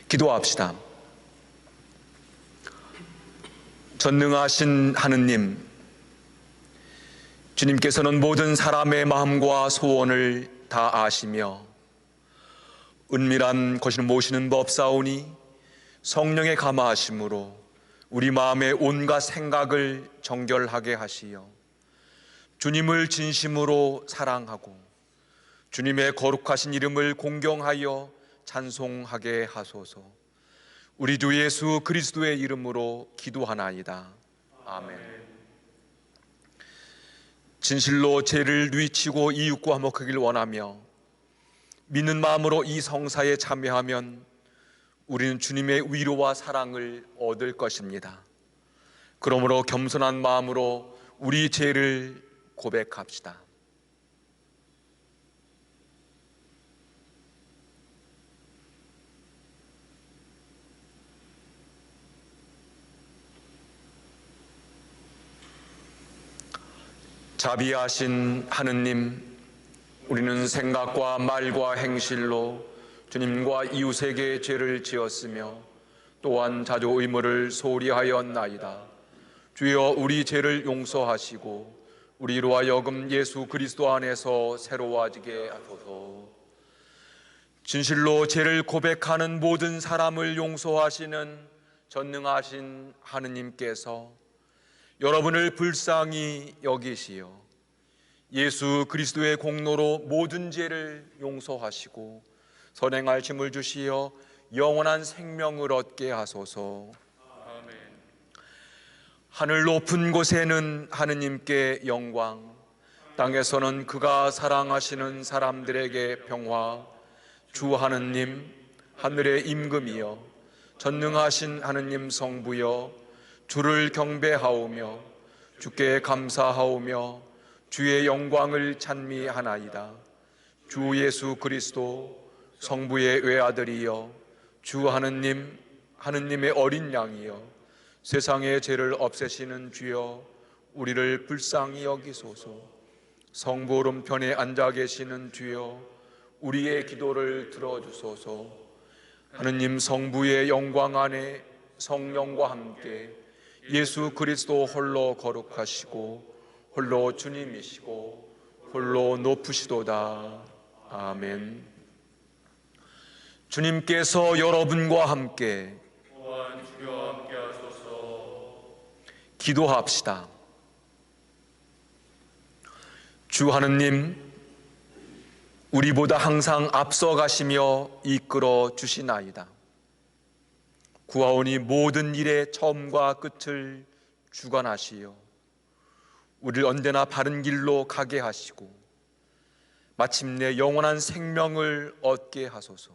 기도합시다. 전능하신 하느님, 주님께서는 모든 사람의 마음과 소원을 다 아시며 은밀한 것을 모시는 법사오니 성령의 감화하심으로 우리 마음의 온갖 생각을 정결하게 하시어 주님을 진심으로 사랑하고 주님의 거룩하신 이름을 공경하여 찬송하게 하소서. 우리 주 예수 그리스도의 이름으로 기도하나이다. 아멘. 진실로 죄를 뉘치고 이웃과 화목하길 원하며 믿는 마음으로 이 성사에 참여하면 우리는 주님의 위로와 사랑을 얻을 것입니다. 그러므로 겸손한 마음으로 우리 죄를 고백합시다. 자비하신 하느님, 우리는 생각과 말과 행실로 주님과 이웃에게 죄를 지었으며 또한 자주 의무를 소홀히 하였나이다. 주여, 우리 죄를 용서하시고 우리로 하여금 예수 그리스도 안에서 새로워지게 하소서. 진실로 죄를 고백하는 모든 사람을 용서하시는 전능하신 하느님께서 여러분을 불쌍히 여기시어 예수 그리스도의 공로로 모든 죄를 용서하시고 선행할 힘을 주시어 영원한 생명을 얻게 하소서. 아멘. 하늘 높은 곳에는 하느님께 영광, 땅에서는 그가 사랑하시는 사람들에게 평화. 주 하느님, 하늘의 임금이여, 전능하신 하느님 성부여, 주를 경배하오며 주께 감사하오며 주의 영광을 찬미하나이다. 주 예수 그리스도 성부의 외아들이여, 주 하느님, 하느님의 어린 양이여, 세상의 죄를 없애시는 주여, 우리를 불쌍히 여기소서. 성부 오른편에 앉아 계시는 주여, 우리의 기도를 들어주소서. 하느님 성부의 영광 안에 성령과 함께 예수 그리스도 홀로 거룩하시고 홀로 주님이시고 홀로 높으시도다. 아멘. 주님께서 여러분과 함께 또한 주와 함께 하소서. 기도합시다. 주 하느님, 우리보다 항상 앞서가시며 이끌어 주시나이다. 구하오니 모든 일의 처음과 끝을 주관하시어 우리를 언제나 바른 길로 가게 하시고 마침내 영원한 생명을 얻게 하소서.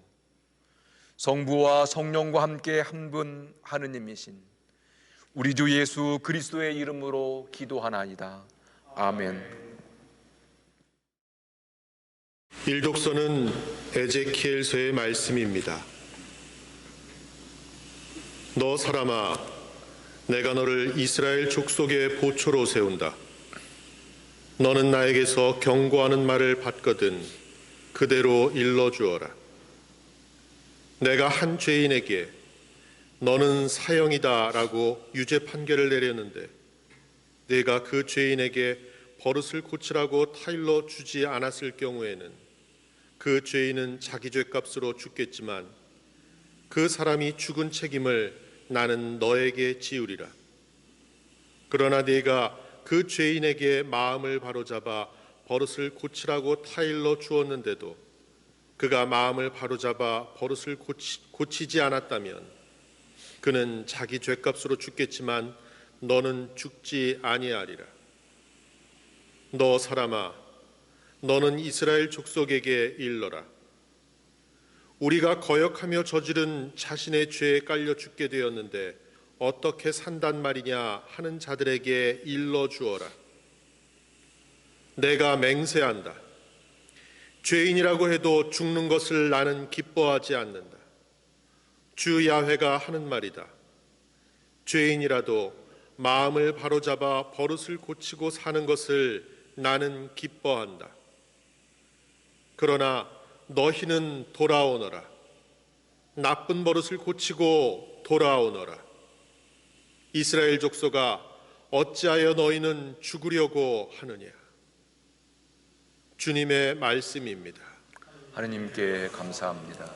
성부와 성령과 함께 한 분 하느님이신 우리 주 예수 그리스도의 이름으로 기도하나이다. 아멘. 일독서는 에제키엘서의 말씀입니다. 너 사람아, 내가 너를 이스라엘 족속의 보초로 세운다. 너는 나에게서 경고하는 말을 받거든 그대로 일러주어라. 내가 한 죄인에게 너는 사형이다 라고 유죄 판결을 내렸는데 내가 그 죄인에게 버릇을 고치라고 타일러 주지 않았을 경우에는 그 죄인은 자기 죄값으로 죽겠지만 그 사람이 죽은 책임을 나는 너에게 지우리라. 그러나 네가 그 죄인에게 마음을 바로잡아 버릇을 고치라고 타일러 주었는데도 그가 마음을 바로잡아 버릇을 고치지 않았다면 그는 자기 죄값으로 죽겠지만 너는 죽지 아니하리라. 너 사람아, 너는 이스라엘 족속에게 일러라. 우리가 거역하며 저지른 자신의 죄에 깔려 죽게 되었는데 어떻게 산단 말이냐 하는 자들에게 일러주어라. 내가 맹세한다. 죄인이라고 해도 죽는 것을 나는 기뻐하지 않는다. 주 야훼가 하는 말이다. 죄인이라도 마음을 바로잡아 버릇을 고치고 사는 것을 나는 기뻐한다. 그러나 너희는 돌아오너라. 나쁜 버릇을 고치고 돌아오너라. 이스라엘 족속아, 어찌하여 너희는 죽으려고 하느냐. 주님의 말씀입니다. 하느님께 감사합니다.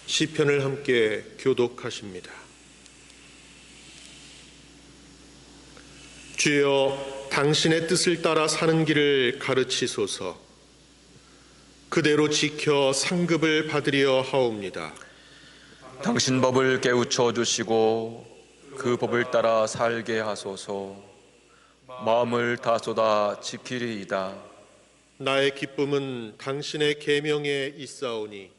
시편을 함께 교독하십니다. 주여, 당신의 뜻을 따라 사는 길을 가르치소서. 그대로 지켜 상급을 받으려 하옵니다. 당신 법을 깨우쳐 주시고 그 법을 따라 살게 하소서. 마음을 다 쏟아 지키리이다. 나의 기쁨은 당신의 계명에 있사오니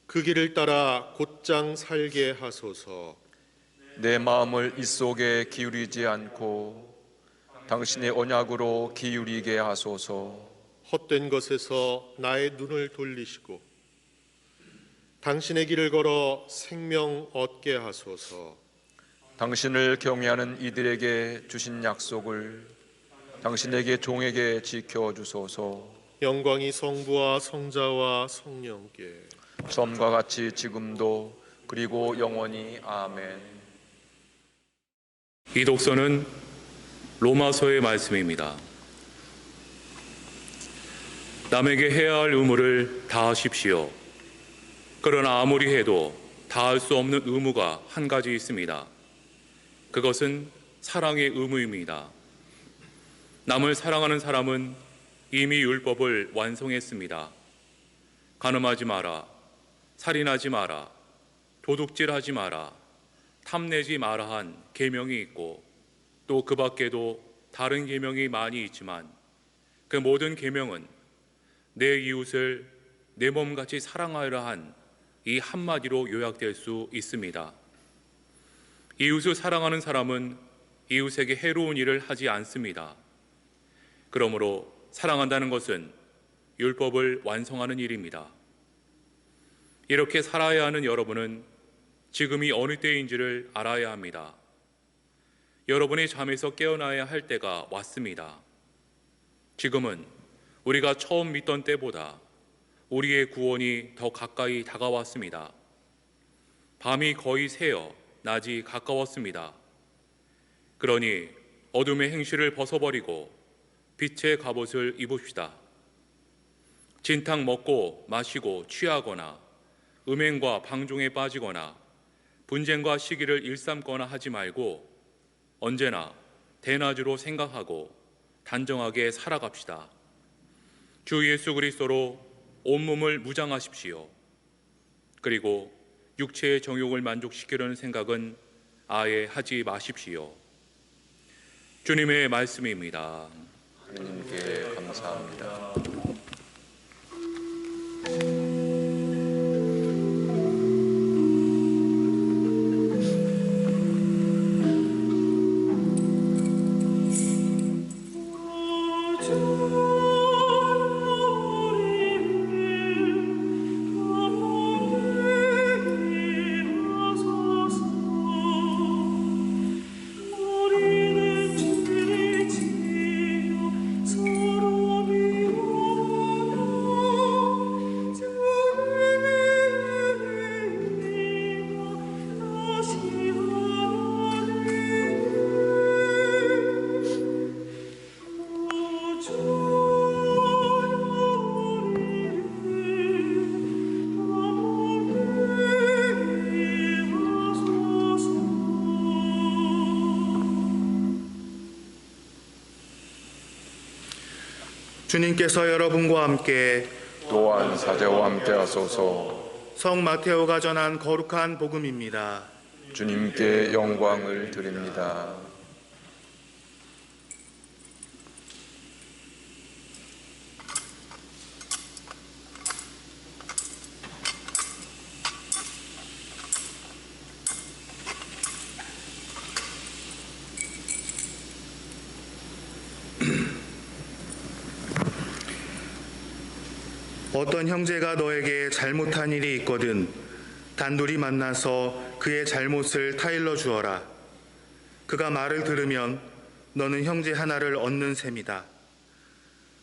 그 길을 따라 곧장 살게 하소서. 내 마음을 이 속에 기울이지 않고 당신의 언약으로 기울이게 하소서. 헛된 것에서 나의 눈을 돌리시고 당신의 길을 걸어 생명 얻게 하소서. 당신을 경외하는 이들에게 주신 약속을 당신에게 종에게 지켜주소서. 영광이 성부와 성자와 성령께 처음과 같이 지금도 그리고 영원히 아멘. 이 독서는 로마서의 말씀입니다. 남에게 해야 할 의무를 다하십시오. 그러나 아무리 해도 다할 수 없는 의무가 한 가지 있습니다. 그것은 사랑의 의무입니다. 남을 사랑하는 사람은 이미 율법을 완성했습니다. 간음하지 마라, 살인하지 마라, 도둑질하지 마라, 탐내지 마라 한 계명이 있고 또 그 밖에도 다른 계명이 많이 있지만 그 모든 계명은 내 이웃을 내 몸같이 사랑하여라 한 이 한마디로 요약될 수 있습니다. 이웃을 사랑하는 사람은 이웃에게 해로운 일을 하지 않습니다. 그러므로 사랑한다는 것은 율법을 완성하는 일입니다. 이렇게 살아야 하는 여러분은 지금이 어느 때인지를 알아야 합니다. 여러분이 잠에서 깨어나야 할 때가 왔습니다. 지금은 우리가 처음 믿던 때보다 우리의 구원이 더 가까이 다가왔습니다. 밤이 거의 새어 낮이 가까웠습니다. 그러니 어둠의 행실을 벗어버리고 빛의 갑옷을 입읍시다. 진탕 먹고 마시고 취하거나 음행과 방종에 빠지거나 분쟁과 시기를 일삼거나 하지 말고 언제나 대낮으로 생각하고 단정하게 살아갑시다. 주 예수 그리스도로 온몸을 무장하십시오. 그리고 육체의 정욕을 만족시키려는 생각은 아예 하지 마십시오. 주님의 말씀입니다. 하느님께 감사합니다. 주님께서 여러분과 함께 또한 사제와 함께 하소서. 성 마테오가 전한 거룩한 복음입니다. 주님께 영광을 드립니다. 어떤 형제가 너에게 잘못한 일이 있거든 단둘이 만나서 그의 잘못을 타일러 주어라. 그가 말을 들으면 너는 형제 하나를 얻는 셈이다.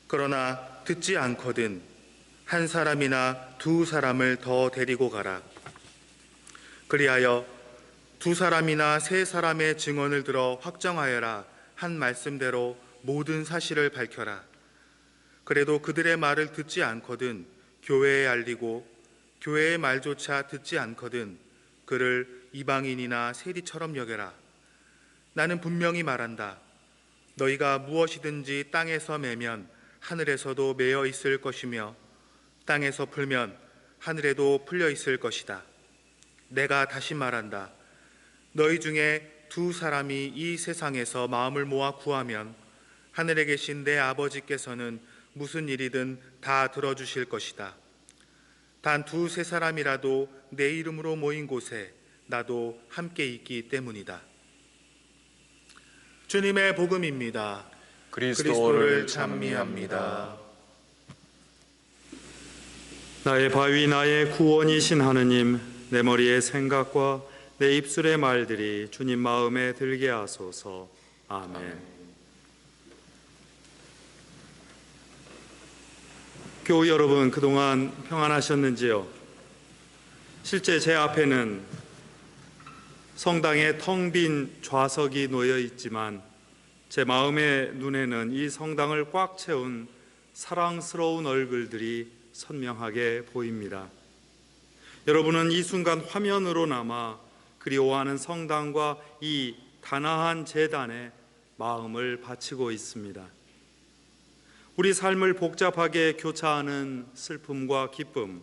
그러나 듣지 않거든 한 사람이나 두 사람을 더 데리고 가라. 그리하여 두 사람이나 세 사람의 증언을 들어 확정하여라 한 말씀대로 모든 사실을 밝혀라. 그래도 그들의 말을 듣지 않거든 교회에 알리고 교회의 말조차 듣지 않거든 그를 이방인이나 세리처럼 여겨라. 나는 분명히 말한다. 너희가 무엇이든지 땅에서 매면 하늘에서도 매어 있을 것이며 땅에서 풀면 하늘에도 풀려 있을 것이다. 내가 다시 말한다. 너희 중에 두 사람이 이 세상에서 마음을 모아 구하면 하늘에 계신 내 아버지께서는 무슨 일이든 다 들어주실 것이다. 단 두세 사람이라도 내 이름으로 모인 곳에 나도 함께 있기 때문이다. 주님의 복음입니다. 그리스도를 찬미합니다. 나의 바위 나의 구원이신 하느님, 내 머리의 생각과 내 입술의 말들이 주님 마음에 들게 하소서. 아멘. 교우 여러분, 그동안 평안하셨는지요? 실제 제 앞에는 성당에 텅 빈 좌석이 놓여 있지만 제 마음의 눈에는 이 성당을 꽉 채운 사랑스러운 얼굴들이 선명하게 보입니다. 여러분은 이 순간 화면으로나마 그리워하는 성당과 이 단아한 제단에 마음을 바치고 있습니다. 우리 삶을 복잡하게 교차하는 슬픔과 기쁨,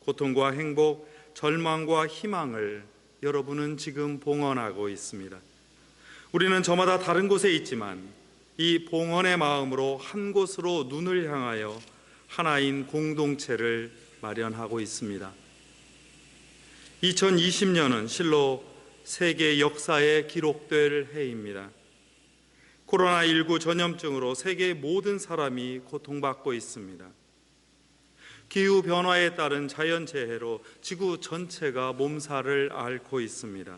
고통과 행복, 절망과 희망을 여러분은 지금 봉헌하고 있습니다. 우리는 저마다 다른 곳에 있지만 이 봉헌의 마음으로 한 곳으로 눈을 향하여 하나인 공동체를 마련하고 있습니다. 2020년은 실로 세계 역사에 기록될 해입니다. 코로나19 전염증으로 세계의 모든 사람이 고통받고 있습니다. 기후변화에 따른 자연재해로 지구 전체가 몸살을 앓고 있습니다.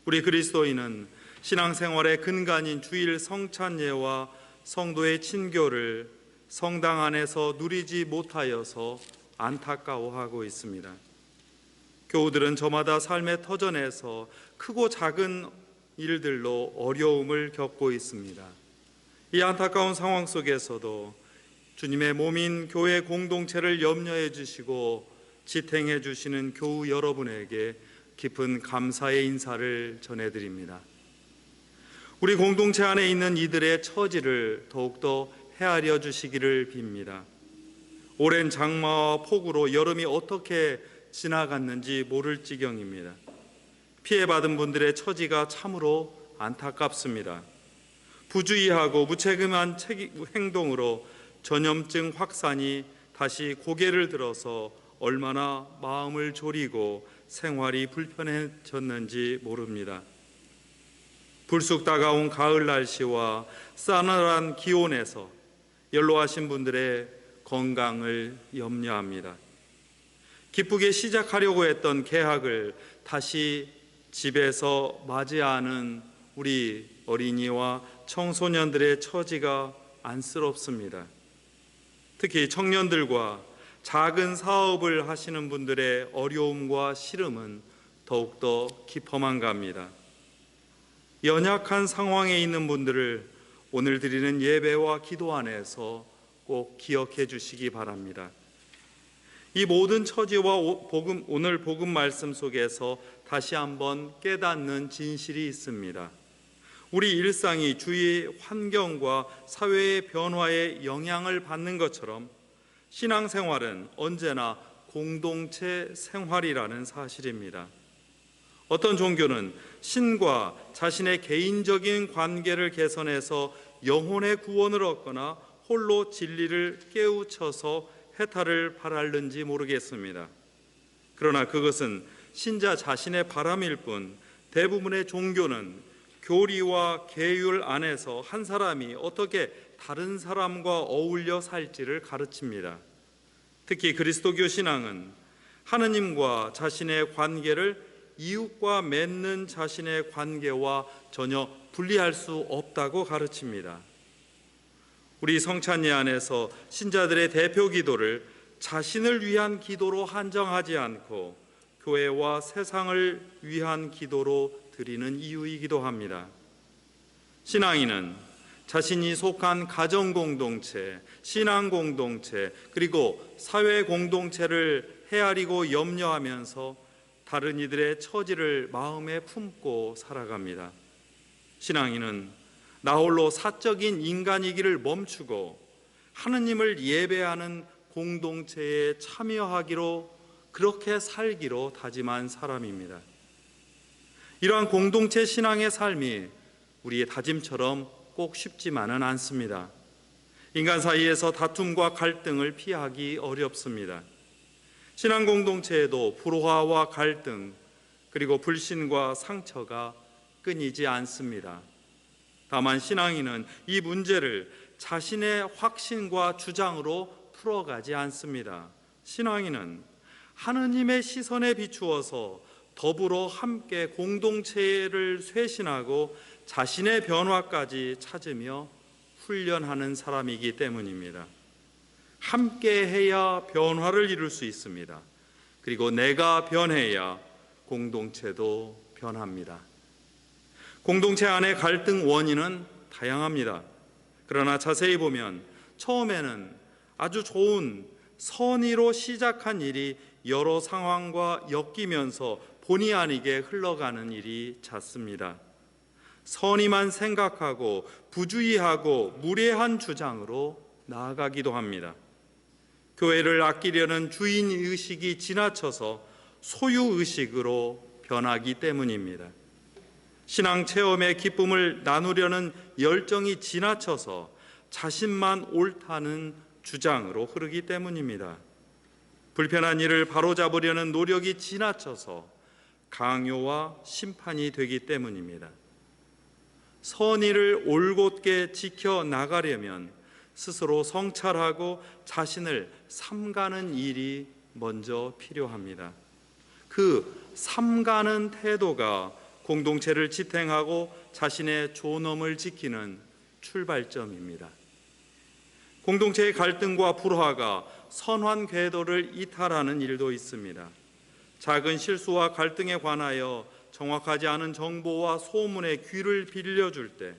우리 그리스도인은 신앙생활의 근간인 주일 성찬예와 성도의 친교를 성당 안에서 누리지 못하여서 안타까워하고 있습니다. 교우들은 저마다 삶의 터전에서 크고 작은 일들로 어려움을 겪고 있습니다. 이 안타까운 상황 속에서도 주님의 몸인 교회 공동체를 염려해 주시고 지탱해 주시는 교우 여러분에게 깊은 감사의 인사를 전해드립니다. 우리 공동체 안에 있는 이들의 처지를 더욱더 헤아려 주시기를 빕니다. 오랜 장마와 폭우로 여름이 어떻게 지나갔는지 모를 지경입니다. 피해받은 분들의 처지가 참으로 안타깝습니다. 부주의하고 무책임한 행동으로 전염증 확산이 다시 고개를 들어서 얼마나 마음을 졸이고 생활이 불편해졌는지 모릅니다. 불쑥 다가온 가을 날씨와 싸늘한 기온에서 연로하신 분들의 건강을 염려합니다. 기쁘게 시작하려고 했던 개학을 다시 집에서 맞이하는 우리 어린이와 청소년들의 처지가 안쓰럽습니다. 특히 청년들과 작은 사업을 하시는 분들의 어려움과 시름은 더욱더 깊어만 갑니다. 연약한 상황에 있는 분들을 오늘 드리는 예배와 기도 안에서 꼭 기억해 주시기 바랍니다. 이 모든 처지와 오늘 복음 말씀 속에서 다시 한번 깨닫는 진실이 있습니다. 우리 일상이 주위의 환경과 사회의 변화에 영향을 받는 것처럼 신앙생활은 언제나 공동체 생활이라는 사실입니다. 어떤 종교는 신과 자신의 개인적인 관계를 개선해서 영혼의 구원을 얻거나 홀로 진리를 깨우쳐서 해탈을 바라는지 모르겠습니다. 그러나 그것은 신자 자신의 바람일 뿐 대부분의 종교는 교리와 계율 안에서 한 사람이 어떻게 다른 사람과 어울려 살지를 가르칩니다. 특히 그리스도교 신앙은 하느님과 자신의 관계를 이웃과 맺는 자신의 관계와 전혀 분리할 수 없다고 가르칩니다. 우리 성찬예 안에서 신자들의 대표 기도를 자신을 위한 기도로 한정하지 않고 교회와 세상을 위한 기도로 드리는 이유이기도 합니다. 신앙인은 자신이 속한 가정 공동체, 신앙 공동체, 그리고 사회 공동체를 헤아리고 염려하면서 다른 이들의 처지를 마음에 품고 살아갑니다. 신앙인은 나홀로 사적인 인간이기를 멈추고 하느님을 예배하는 공동체에 참여하기로, 그렇게 살기로 다짐한 사람입니다. 이러한 공동체 신앙의 삶이 우리의 다짐처럼 꼭 쉽지만은 않습니다. 인간 사이에서 다툼과 갈등을 피하기 어렵습니다. 신앙 공동체에도 불화와 갈등, 그리고 불신과 상처가 끊이지 않습니다. 다만 신앙인은 이 문제를 자신의 확신과 주장으로 풀어가지 않습니다. 신앙인은 하느님의 시선에 비추어서 더불어 함께 공동체를 쇄신하고 자신의 변화까지 찾으며 훈련하는 사람이기 때문입니다. 함께 해야 변화를 이룰 수 있습니다. 그리고 내가 변해야 공동체도 변합니다. 공동체 안의 갈등 원인은 다양합니다. 그러나 자세히 보면 처음에는 아주 좋은 선의로 시작한 일이 여러 상황과 엮이면서 본의 아니게 흘러가는 일이 잦습니다. 선의만 생각하고 부주의하고 무례한 주장으로 나아가기도 합니다. 교회를 아끼려는 주인의식이 지나쳐서 소유의식으로 변하기 때문입니다. 신앙 체험의 기쁨을 나누려는 열정이 지나쳐서 자신만 옳다는 주장으로 흐르기 때문입니다. 불편한 일을 바로잡으려는 노력이 지나쳐서 강요와 심판이 되기 때문입니다. 선의를 올곧게 지켜나가려면 스스로 성찰하고 자신을 삼가는 일이 먼저 필요합니다. 그 삼가는 태도가 공동체를 지탱하고 자신의 존엄을 지키는 출발점입니다. 공동체의 갈등과 불화가 선한 궤도를 이탈하는 일도 있습니다. 작은 실수와 갈등에 관하여 정확하지 않은 정보와 소문에 귀를 빌려줄 때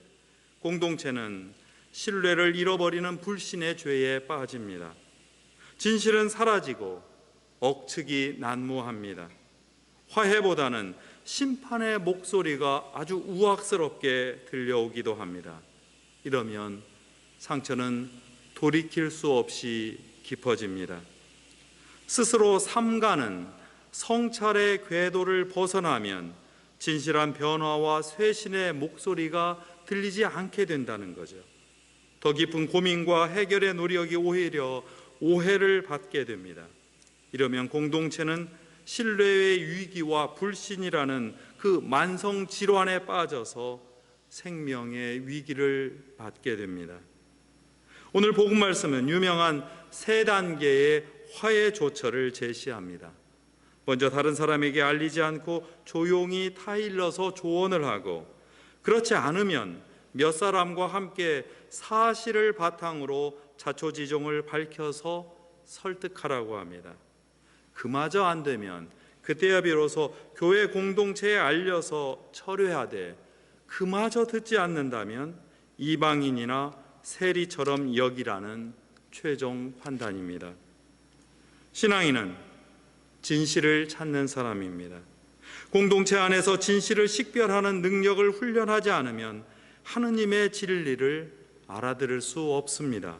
공동체는 신뢰를 잃어버리는 불신의 죄에 빠집니다. 진실은 사라지고 억측이 난무합니다. 화해보다는 심판의 목소리가 아주 우악스럽게 들려오기도 합니다. 이러면 상처는 돌이킬 수 없이 깊어집니다. 스스로 삼가는 성찰의 궤도를 벗어나면 진실한 변화와 쇄신의 목소리가 들리지 않게 된다는 거죠. 더 깊은 고민과 해결의 노력이 오히려 오해를 받게 됩니다. 이러면 공동체는 신뢰의 위기와 불신이라는 그 만성 질환에 빠져서 생명의 위기를 받게 됩니다. 오늘 복음 말씀은 유명한 세 단계의 화해 조처를 제시합니다. 먼저 다른 사람에게 알리지 않고 조용히 타일러서 조언을 하고, 그렇지 않으면 몇 사람과 함께 사실을 바탕으로 자초지종을 밝혀서 설득하라고 합니다. 그마저 안 되면 그때야 비로소 교회 공동체에 알려서 철회하되, 그마저 듣지 않는다면 이방인이나 세리처럼 여기라는 최종 판단입니다. 신앙인은 진실을 찾는 사람입니다. 공동체 안에서 진실을 식별하는 능력을 훈련하지 않으면 하느님의 진리를 알아들을 수 없습니다.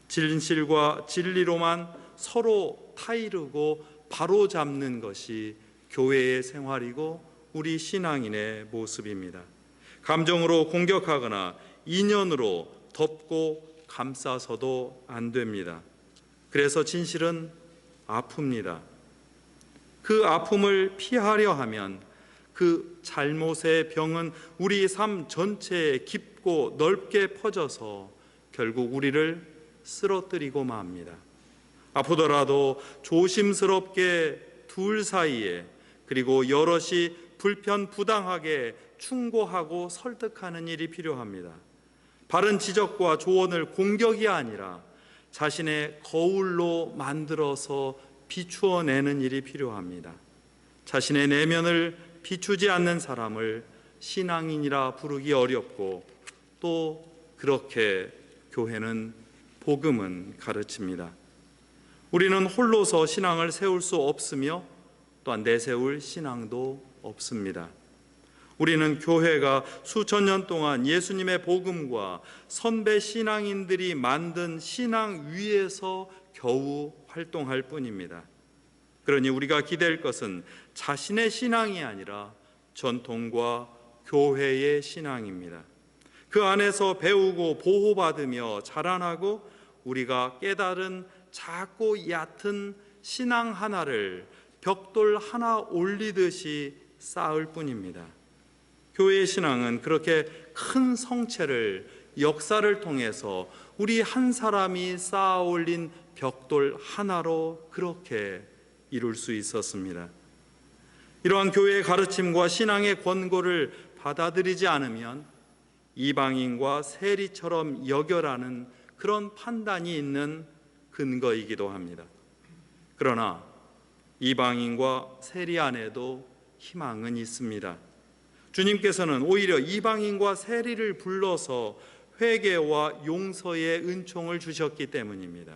진실과 진리로만 서로 타이르고 바로잡는 것이 교회의 생활이고 우리 신앙인의 모습입니다. 감정으로 공격하거나 인연으로 덮고 감싸서도 안 됩니다. 그래서 진실은 아픕니다. 그 아픔을 피하려 하면 그 잘못의 병은 우리 삶 전체에 깊고 넓게 퍼져서 결국 우리를 쓰러뜨리고 맙니다. 아프더라도 조심스럽게 둘 사이에, 그리고 여럿이 불편부당하게 충고하고 설득하는 일이 필요합니다. 바른 지적과 조언을 공격이 아니라 자신의 거울로 만들어서 비추어내는 일이 필요합니다. 자신의 내면을 비추지 않는 사람을 신앙인이라 부르기 어렵고, 또 그렇게 교회는 복음은 가르칩니다. 우리는 홀로서 신앙을 세울 수 없으며 또한 내세울 신앙도 없습니다. 우리는 교회가 수천 년 동안 예수님의 복음과 선배 신앙인들이 만든 신앙 위에서 겨우 활동할 뿐입니다. 그러니 우리가 기댈 것은 자신의 신앙이 아니라 전통과 교회의 신앙입니다. 그 안에서 배우고 보호받으며 자라나고 우리가 깨달은 작고 얕은 신앙 하나를 벽돌 하나 올리듯이 쌓을 뿐입니다. 교회의 신앙은 그렇게 큰 성체를, 역사를 통해서 우리 한 사람이 쌓아 올린 벽돌 하나로 그렇게 이룰 수 있었습니다. 이러한 교회의 가르침과 신앙의 권고를 받아들이지 않으면 이방인과 세리처럼 여겨라는 그런 판단이 있는 근거이기도 합니다. 그러나 이방인과 세리 안에도 희망은 있습니다. 주님께서는 오히려 이방인과 세리를 불러서 회개와 용서의 은총을 주셨기 때문입니다.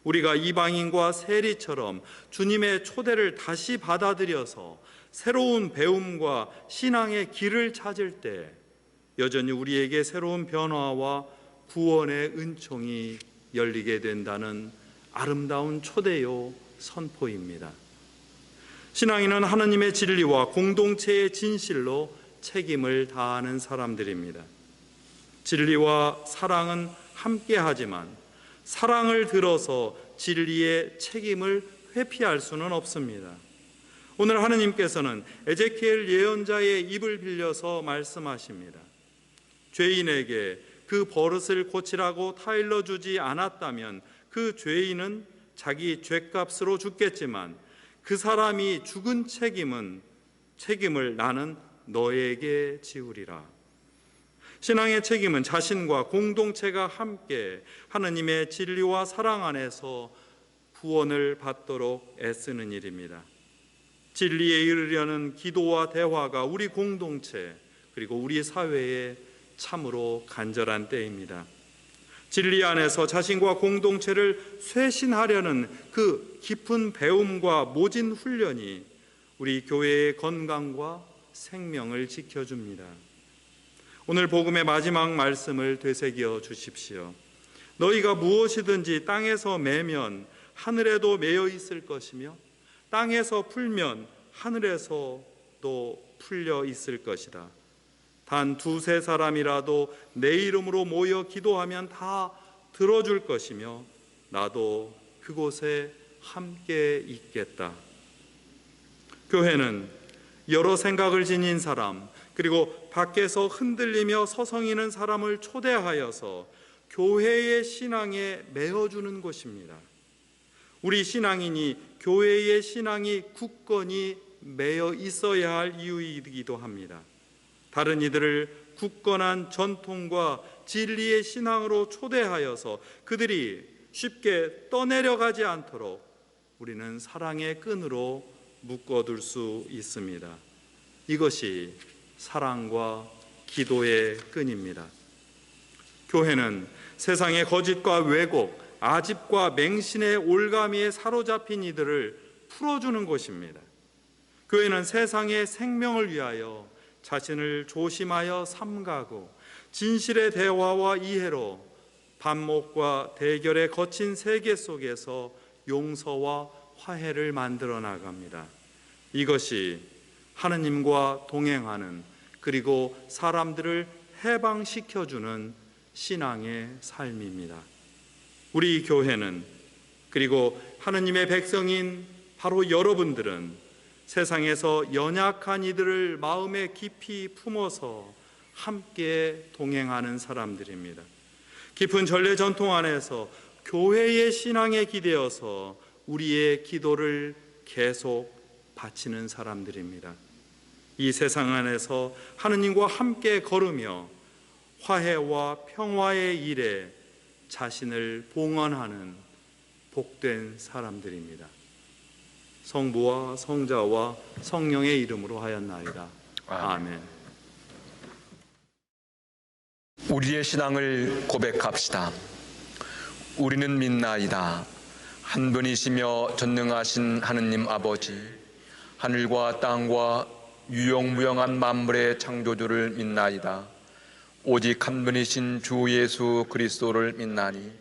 우리가 이방인과 세리처럼 주님의 초대를 다시 받아들여서 새로운 배움과 신앙의 길을 찾을 때 여전히 우리에게 새로운 변화와 구원의 은총이 열리게 된다는 아름다운 초대요 선포입니다. 신앙인은 하나님의 진리와 공동체의 진실로 책임을 다하는 사람들입니다. 진리와 사랑은 함께하지만 사랑을 들어서 진리의 책임을 회피할 수는 없습니다. 오늘 하느님께서는 에제키엘 예언자의 입을 빌려서 말씀하십니다. 죄인에게 그 버릇을 고치라고 타일러 주지 않았다면 그 죄인은 자기 죄값으로 죽겠지만 그 사람이 죽은 책임을 나는 너에게 지우리라. 신앙의 책임은 자신과 공동체가 함께 하느님의 진리와 사랑 안에서 구원을 받도록 애쓰는 일입니다. 진리에 이르려는 기도와 대화가 우리 공동체 그리고 우리 사회에 참으로 간절한 때입니다. 진리 안에서 자신과 공동체를 쇄신하려는 그 깊은 배움과 모진 훈련이 우리 교회의 건강과 생명을 지켜줍니다. 오늘 복음의 마지막 말씀을 되새겨 주십시오. 너희가 무엇이든지 땅에서 매면 하늘에도 매여 있을 것이며 땅에서 풀면 하늘에서도 풀려 있을 것이다. 단 두세 사람이라도 내 이름으로 모여 기도하면 다 들어줄 것이며 나도 그곳에 함께 있겠다. 교회는 여러 생각을 지닌 사람 그리고 밖에서 흔들리며 서성이는 사람을 초대하여서 교회의 신앙에 메어주는 곳입니다. 우리 신앙인이 교회의 신앙이 굳건히 매여 있어야 할 이유이기도 합니다. 다른 이들을 굳건한 전통과 진리의 신앙으로 초대하여서 그들이 쉽게 떠내려가지 않도록 우리는 사랑의 끈으로 묶어둘 수 있습니다. 이것이 사랑과 기도의 끈입니다. 교회는 세상의 거짓과 왜곡, 아집과 맹신의 올가미에 사로잡힌 이들을 풀어주는 곳입니다. 교회는 세상의 생명을 위하여 자신을 조심하여 삼가고 진실의 대화와 이해로 반목과 대결의 거친 세계 속에서 용서와 화해를 만들어 나갑니다. 이것이 하느님과 동행하는 그리고 사람들을 해방시켜주는 신앙의 삶입니다. 우리 교회는 그리고 하느님의 백성인 바로 여러분들은 세상에서 연약한 이들을 마음에 깊이 품어서 함께 동행하는 사람들입니다. 깊은 전례 전통 안에서 교회의 신앙에 기대어서 우리의 기도를 계속 바치는 사람들입니다. 이 세상 안에서 하느님과 함께 걸으며 화해와 평화의 일에 자신을 봉헌하는 복된 사람들입니다. 성부와 성자와 성령의 이름으로 하였나이다. 아멘. 우리의 신앙을 고백합시다. 우리는 믿나이다. 한 분이시며 전능하신 하느님 아버지, 하늘과 땅과 유용무용한 만물의 창조주를 믿나이다. 오직 한 분이신 주 예수 그리스도를 믿나니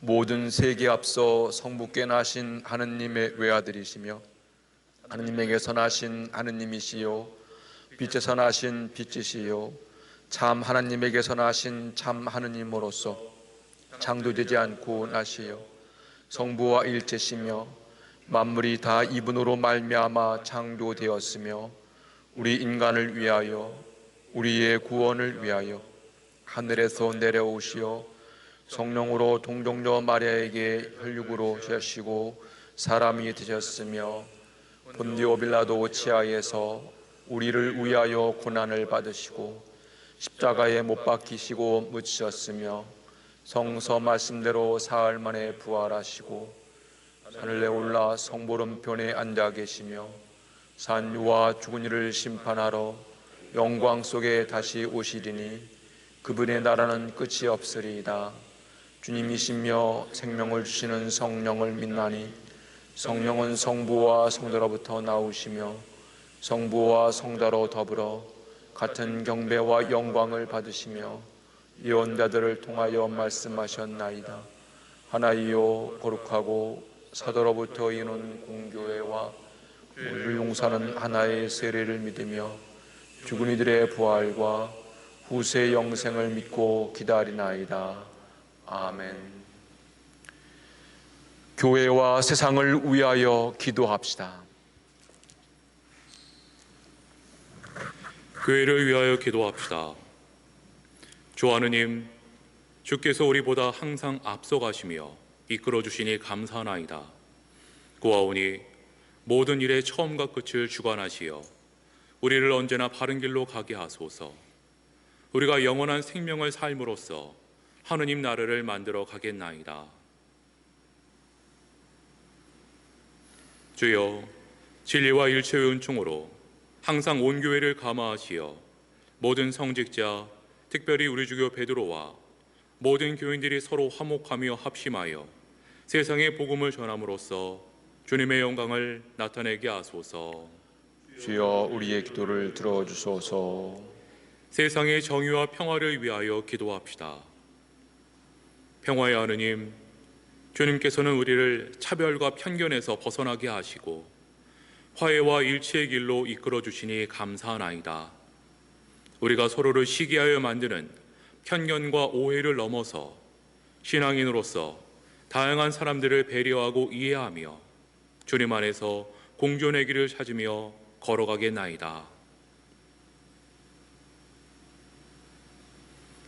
모든 세계에 앞서 성부께 나신 하느님의 외아들이시며 하느님에게서 나신 하느님이시요 빛에서 나신 빛이시요 참 하나님에게서 나신 참 하느님으로서 창조되지 않고 나시요 성부와 일체시며 만물이 다 이분으로 말미암아 창조되었으며 우리 인간을 위하여 우리의 구원을 위하여 하늘에서 내려오시어 성령으로 동정녀 마리아에게 혈육으로 오시고 사람이 되셨으며 본디오 빌라도 치하에서 우리를 위하여 고난을 받으시고 십자가에 못 박히시고 묻히셨으며 성서 말씀대로 사흘 만에 부활하시고 하늘에 올라 성보름편에 앉아 계시며 산유와 죽은 이를 심판하러 영광 속에 다시 오시리니 그분의 나라는 끝이 없으리이다. 주님이시며 생명을 주시는 성령을 믿나니 성령은 성부와 성자로부터 나오시며 성부와 성자로 더불어 같은 경배와 영광을 받으시며 예언자들을 통하여 말씀하셨나이다. 하나이요 거룩하고 사도로부터 이는 공교회와 우리를 용서하는 하나의 세례를 믿으며 죽은 이들의 부활과 후세 영생을 믿고 기다리나이다. 아멘. 교회와 세상을 위하여 기도합시다. 교회를 위하여 기도합시다. 주 하느님, 주께서 우리보다 항상 앞서가시며 이끌어 주시니 감사하나이다. 고아오니 모든 일의 처음과 끝을 주관하시어 우리를 언제나 바른 길로 가게 하소서. 우리가 영원한 생명을 삶으로써 하느님 나라를 만들어 가겠나이다. 주여, 진리와 일체의 은총으로 항상 온 교회를 감화하시어 모든 성직자, 특별히 우리 주교 베드로와 모든 교인들이 서로 화목하며 합심하여 세상의 복음을 전함으로써 주님의 영광을 나타내게 하소서. 주여, 우리의 기도를 들어주소서. 세상의 정의와 평화를 위하여 기도합시다. 평화의 하느님, 주님께서는 우리를 차별과 편견에서 벗어나게 하시고 화해와 일치의 길로 이끌어 주시니 감사하나이다. 우리가 서로를 시기하여 만드는 편견과 오해를 넘어서 신앙인으로서 다양한 사람들을 배려하고 이해하며 주님 안에서 공존의 길을 찾으며 걸어가겠나이다.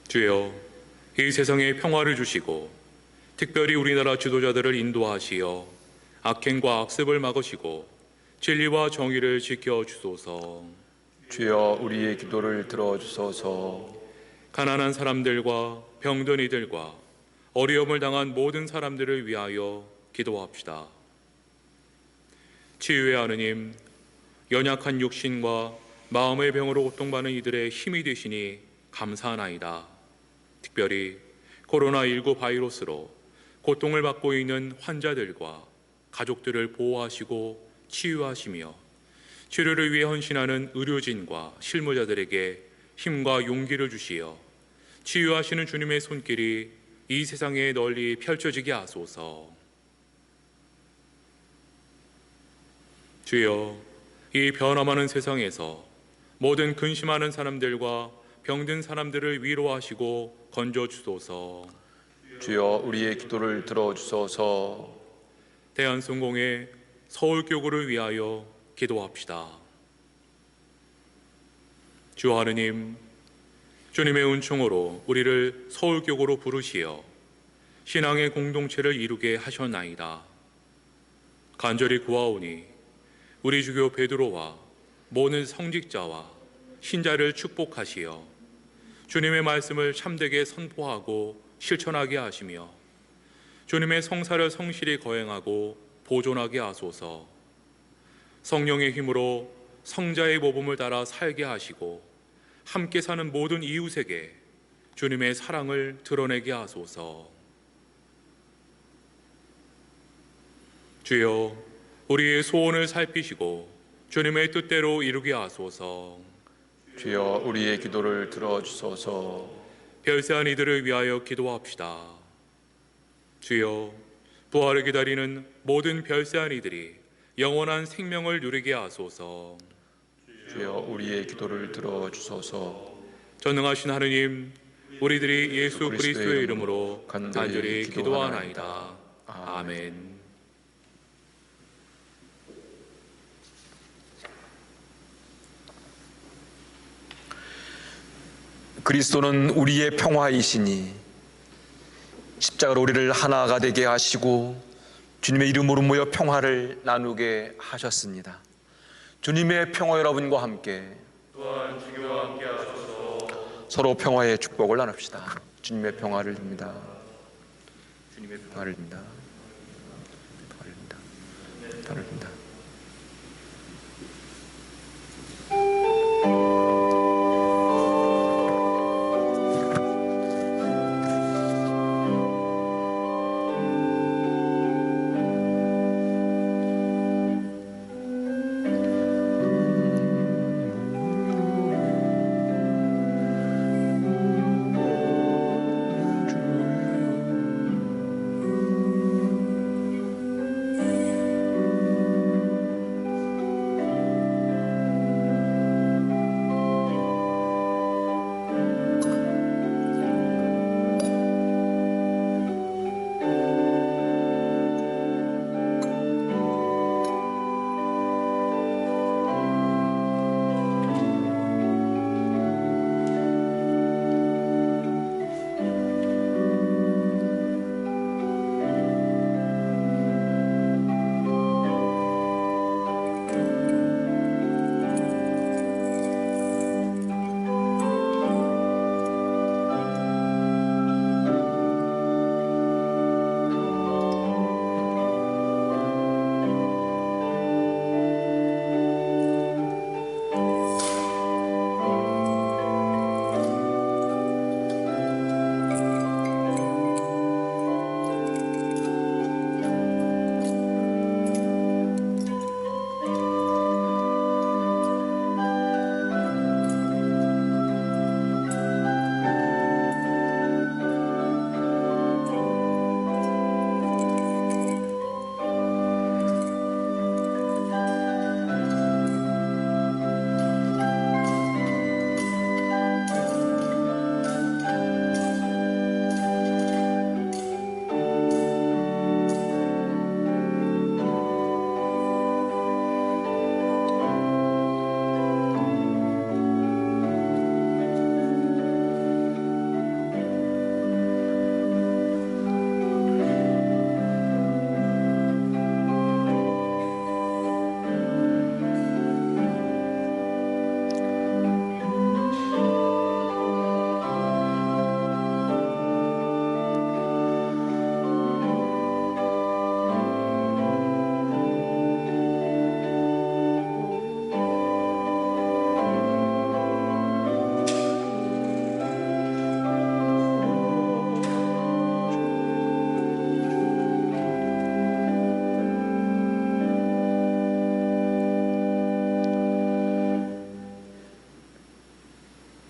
주여, 이 세상에 평화를 주시고 특별히 우리나라 지도자들을 인도하시어 악행과 악습을 막으시고 진리와 정의를 지켜주소서. 주여, 우리의 기도를 들어주소서. 가난한 사람들과 병든 이들과 어려움을 당한 모든 사람들을 위하여 기도합시다. 치유의 하느님, 연약한 육신과 마음의 병으로 고통받는 이들의 힘이 되시니 감사하나이다. 특별히 코로나19 바이러스로 고통을 받고 있는 환자들과 가족들을 보호하시고 치유하시며 치료를 위해 헌신하는 의료진과 실무자들에게 힘과 용기를 주시어 치유하시는 주님의 손길이 이 세상에 널리 펼쳐지게 하소서. 주여, 이 변화많은 세상에서 모든 근심하는 사람들과 병든 사람들을 위로하시고 건져주소서. 주여, 우리의 기도를 들어주소서. 대한성공회 서울교구를 위하여 기도합시다. 주 하느님, 주님의 은총으로 우리를 서울교구로 부르시어 신앙의 공동체를 이루게 하셨나이다. 간절히 구하오니 우리 주교 베드로와 모든 성직자와 신자를 축복하시어 주님의 말씀을 참되게 선포하고 실천하게 하시며 주님의 성사를 성실히 거행하고 보존하게 하소서. 성령의 힘으로 성자의 모범을 따라 살게 하시고 함께 사는 모든 이웃에게 주님의 사랑을 드러내게 하소서. 주여, 우리의 소원을 살피시고 주님의 뜻대로 이루게 하소서. 주여 우리의 기도를 들어주소서. 별세한 이들을 위하여 기도합시다. 주여, 부활을 기다리는 모든 별세한 이들이 영원한 생명을 누리게 하소서. 주여 우리의 기도를 들어주소서. 전능하신 하느님, 우리들이 예수 그리스도의 이름으로 간절히 기도하나이다. 아멘. 그리스도는 우리의 평화이시니 십자가로 우리를 하나가 되게 하시고 주님의 이름으로 모여 평화를 나누게 하셨습니다. 주님의 평화 여러분과 함께 또한 주님과 함께 하소서. 서로 평화의 축복을 나눕시다. 주님의 평화를 빕니다. 주님의 평화를 빕니다. 평화를 빕니다. 평화를 빕니다.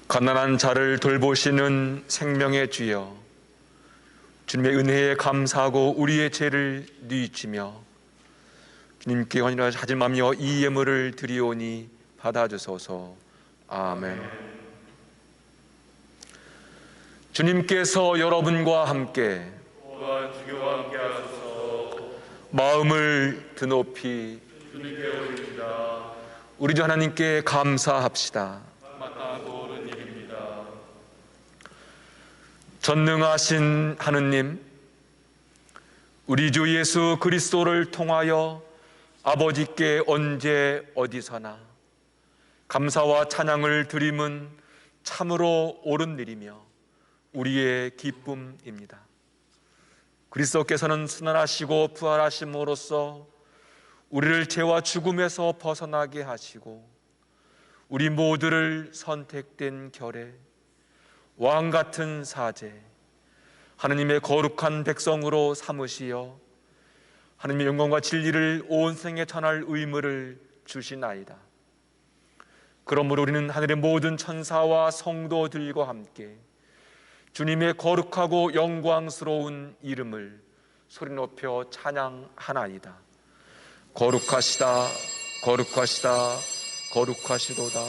가난한 자를 돌보시는 생명의 주여, 주님의 은혜에 감사하고 우리의 죄를 뉘우치며 주님께 헌신을 하질마며 이 예물을 드리오니 받아주소서. 아멘. 주님께서 여러분과 함께 또한 주님과 함께 하소서. 마음을 드높이 주님께 올립니다. 우리 주 하나님께 감사합시다. 마땅하고 옳은 일입니다. 전능하신 하느님, 우리 주 예수 그리스도를 통하여 아버지께 언제 어디서나 감사와 찬양을 드림은 참으로 옳은 일이며 우리의 기쁨입니다. 그리스도께서는 순환하시고 부활하심으로써 우리를 죄와 죽음에서 벗어나게 하시고 우리 모두를 선택된 결에 왕 같은 사제, 하느님의 거룩한 백성으로 삼으시어 하느님의 영광과 진리를 온 세상에 전할 의무를 주시나이다. 그러므로 우리는 하늘의 모든 천사와 성도들과 함께 주님의 거룩하고 영광스러운 이름을 소리 높여 찬양하나이다. 거룩하시다, 거룩하시다, 거룩하시도다.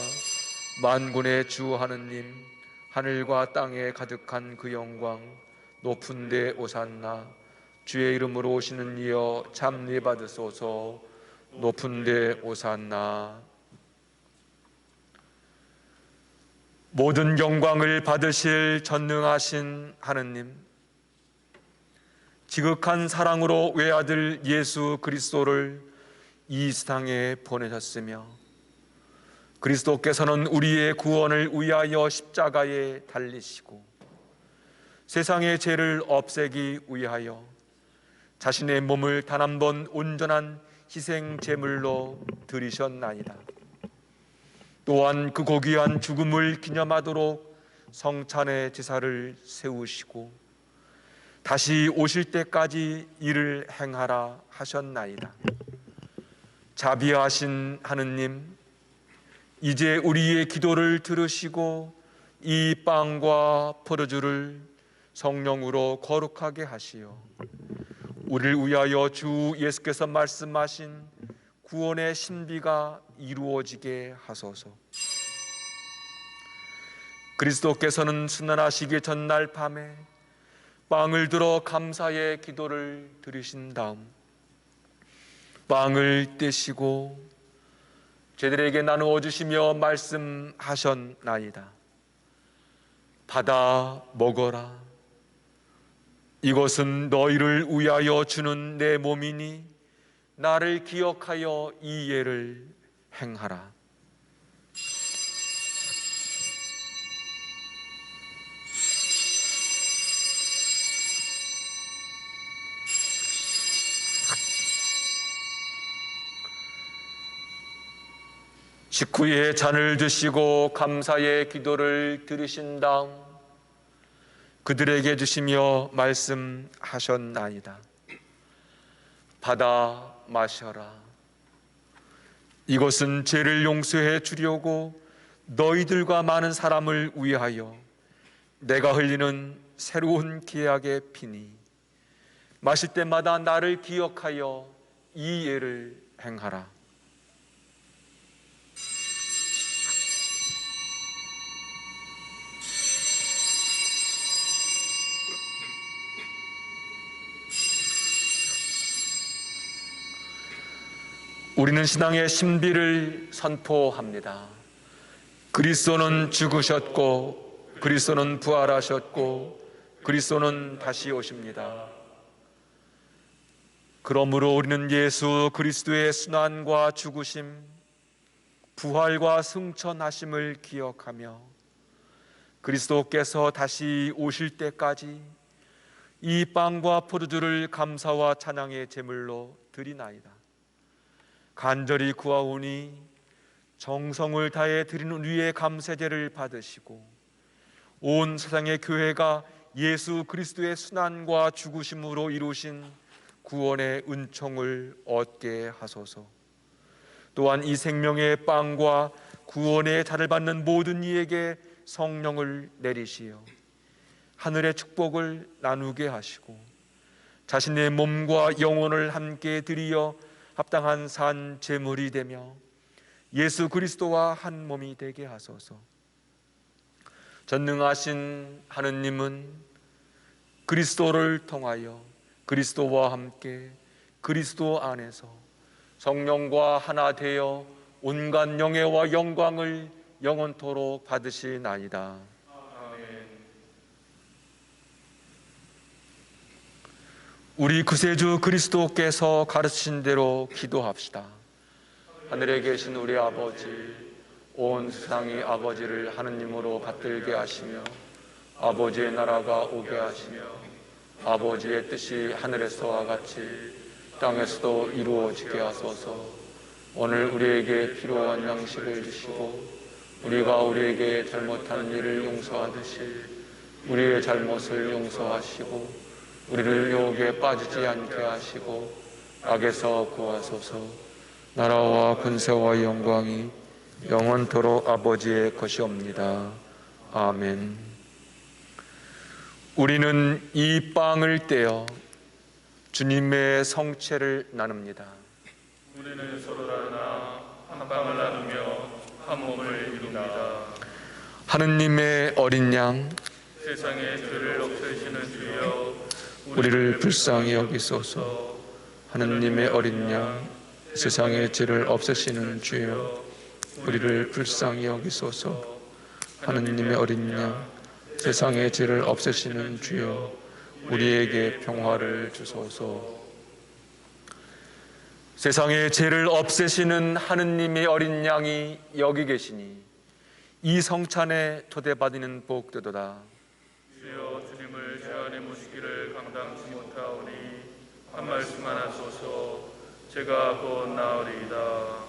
만군의 주 하느님, 하늘과 땅에 가득한 그 영광, 높은 데 오산나. 주의 이름으로 오시는 이여 참리 받으소서. 높은 데 오산나. 모든 영광을 받으실 전능하신 하느님, 지극한 사랑으로 외아들 예수 그리스도를 이 세상에 보내셨으며 그리스도께서는 우리의 구원을 위하여 십자가에 달리시고 세상의 죄를 없애기 위하여 자신의 몸을 단 한 번 온전한 희생 제물로 드리셨나이다. 또한 그 고귀한 죽음을 기념하도록 성찬의 제사를 세우시고 다시 오실 때까지 이를 행하라 하셨나이다. 자비하신 하느님, 이제 우리의 기도를 들으시고 이 빵과 포도주를 성령으로 거룩하게 하시어 우리를 위하여 주 예수께서 말씀하신 구원의 신비가 이루어지게 하소서. 그리스도께서는 순환하시기 전날 밤에 빵을 들어 감사의 기도를 드리신 다음 빵을 떼시고 저희들에게 나누어 주시며 말씀하셨나이다. 받아 먹어라. 이것은 너희를 위하여 주는 내 몸이니 나를 기억하여 이 예를 행하라. 식후에 잔을 드시고 감사의 기도를 드리신 다음 그들에게 주시며 말씀하셨나이다. 받아 마셔라. 이것은 죄를 용서해 주려고 너희들과 많은 사람을 위하여 내가 흘리는 새로운 계약의 피니 마실 때마다 나를 기억하여 이 예를 행하라. 우리는 신앙의 신비를 선포합니다. 그리스도는 죽으셨고 그리스도는 부활하셨고 그리스도는 다시 오십니다. 그러므로 우리는 예수 그리스도의 순환과 죽으심, 부활과 승천하심을 기억하며 그리스도께서 다시 오실 때까지 이 빵과 포도주를 감사와 찬양의 제물로 드리나이다. 간절히 구하오니 정성을 다해 드리는 우리의 감사제를 받으시고 온 세상의 교회가 예수 그리스도의 순환과 죽으심으로 이루신 구원의 은총을 얻게 하소서. 또한 이 생명의 빵과 구원의 잔을 받는 모든 이에게 성령을 내리시어 하늘의 축복을 나누게 하시고 자신의 몸과 영혼을 함께 드리어 합당한 산 제물이 되며 예수 그리스도와 한 몸이 되게 하소서. 전능하신 하느님은 그리스도를 통하여 그리스도와 함께 그리스도 안에서 성령과 하나 되어 온갖 영예와 영광을 영원토록 받으시나이다. 우리 구세주 그리스도께서 가르치신 대로 기도합시다. 하늘에 계신 우리 아버지, 온 세상이 아버지를 하느님으로 받들게 하시며 아버지의 나라가 오게 하시며 아버지의 뜻이 하늘에서와 같이 땅에서도 이루어지게 하소서. 오늘 우리에게 필요한 양식을 주시고 우리가 우리에게 잘못한 일을 용서하듯이 우리의 잘못을 용서하시고 우리를 유혹에 빠지지 않게 하시고 악에서 구하소서. 나라와 권세와 영광이 영원토록 아버지의 것이옵니다. 아멘. 우리는 이 빵을 떼어 주님의 성체를 나눕니다. 우리는 서로 나누나 한 빵을 나누며 한 몸을 이룹니다. 하느님의 어린 양, 세상의 죄를 없애시는 주여, 우리를 불쌍히 여기소서. 하느님의 어린 양, 세상의 죄를 없애시는 주여, 우리를 불쌍히 여기소서. 하느님의 어린 양, 세상의 죄를 없애시는 주여, 우리에게 평화를 주소서. 세상의 죄를 없애시는 하느님의 어린 양이 여기 계시니 이 성찬에 초대받는 복되도다. 주여, 주님을 제 안에 모시기를 감당치 못하오니 한 말씀만 하소서. 제가 곧 나으리이다.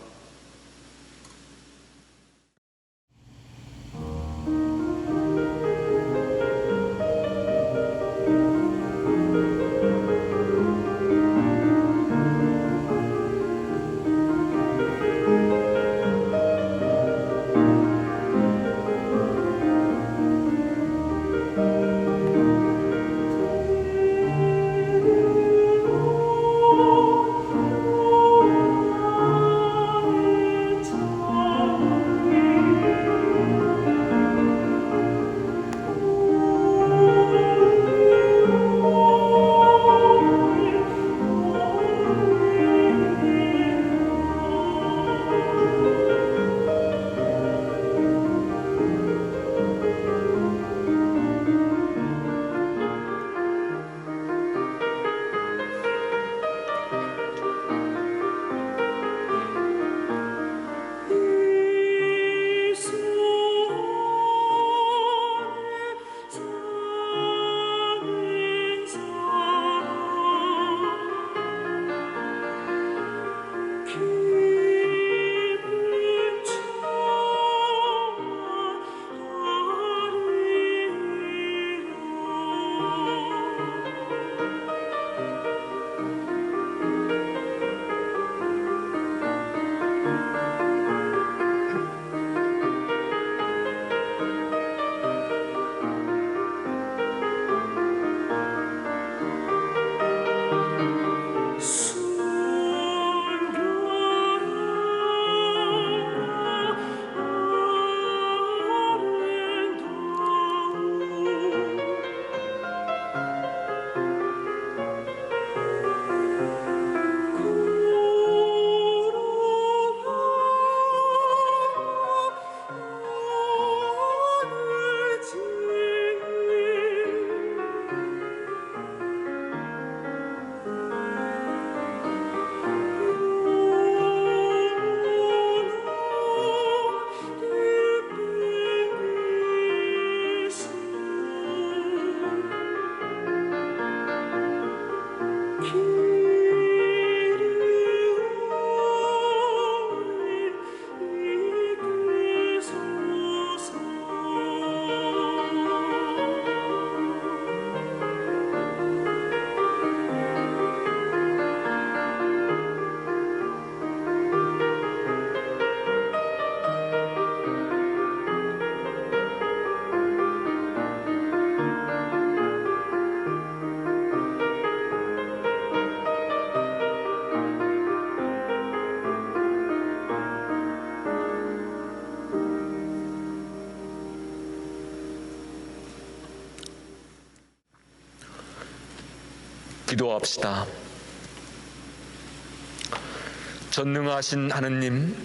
기도합시다. 전능하신 하느님,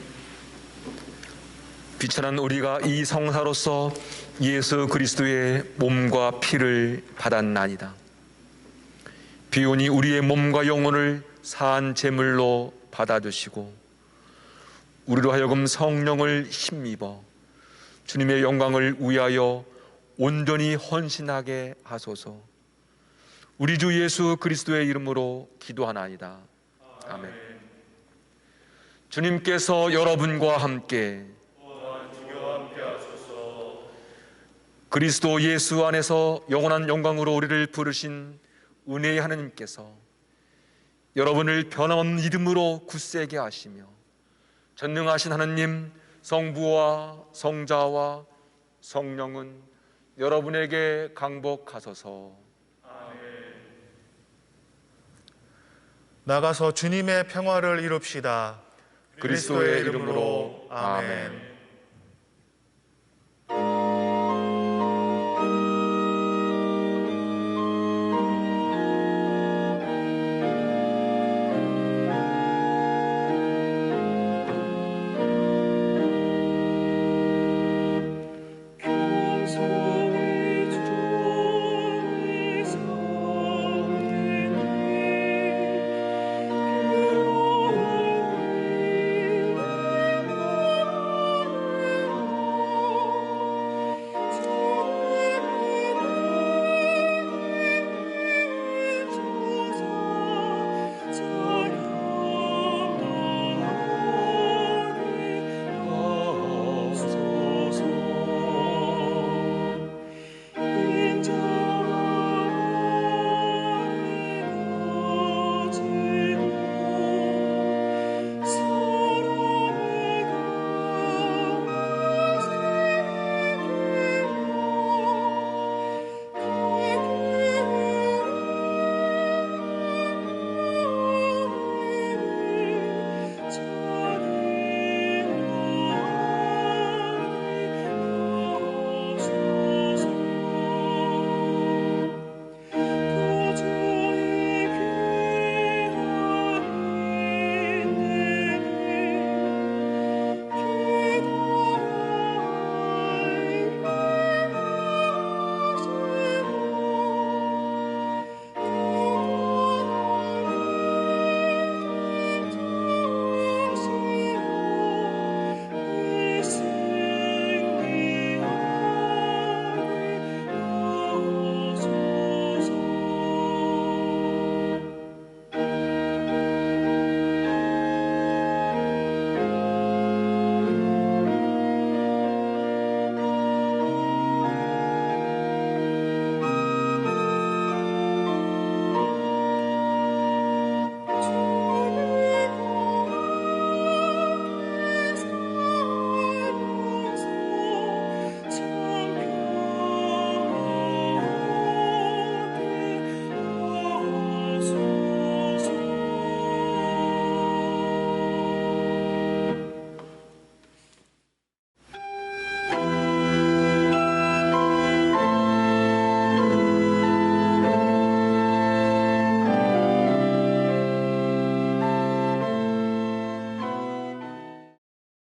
귀천한 우리가 이 성사로서 예수 그리스도의 몸과 피를 받았나이다. 비오니 우리의 몸과 영혼을 사한 제물로 받아주시고 우리로 하여금 성령을 힘입어 주님의 영광을 위하여 온전히 헌신하게 하소서. 우리 주 예수 그리스도의 이름으로 기도하나이다. 아멘. 주님께서 여러분과 함께 그리스도 예수 안에서 영원한 영광으로 우리를 부르신 은혜의 하나님께서 여러분을 변함없는 믿음으로 굳세게 하시며 전능하신 하나님 성부와 성자와 성령은 여러분에게 강복하소서. 나가서 주님의 평화를 이룹시다. 그리스도의 이름으로 아멘.